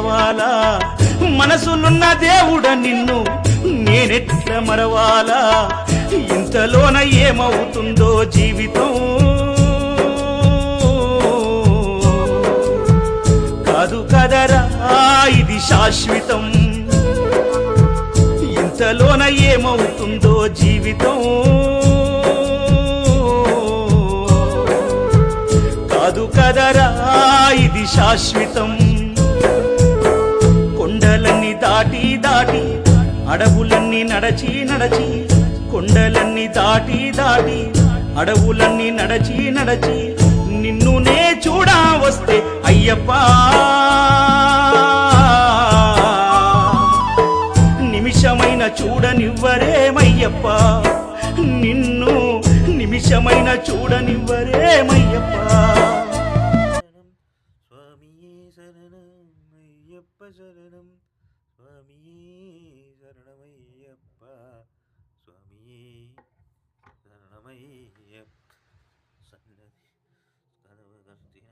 కావాలా మనసులున్న దేవుడ నిన్ను నేనెట్ల మరవాలా ఇంతలోన ఏమవుతుందో జీవితం కాదు కదరా ఇది శాశ్వతం ఇంతలోన ఏమవుతుందో జీవితం కాదు కదరా ఇది శాశ్వతం కొండలన్నీ దాటి దాటి అడవులన్నీ నడచి నడచి కొండలన్నీ దాటి దాటి అడవులన్నీ నడచి నడచి నిన్ను నే చూడా వస్తే అయ్యప్ప నిమిషమైన చూడనివ్వరేమయ్యప్ప నిన్ను నిమిషమైన చూడనివ్వరేమయ్యప్ప స్వామియే శరణం అయ్యప్ప శరణం స్వామియే శరణమయ్యప్ప స్వామియే శరణమయ్యప్ప సన్నది కనవగర్తిన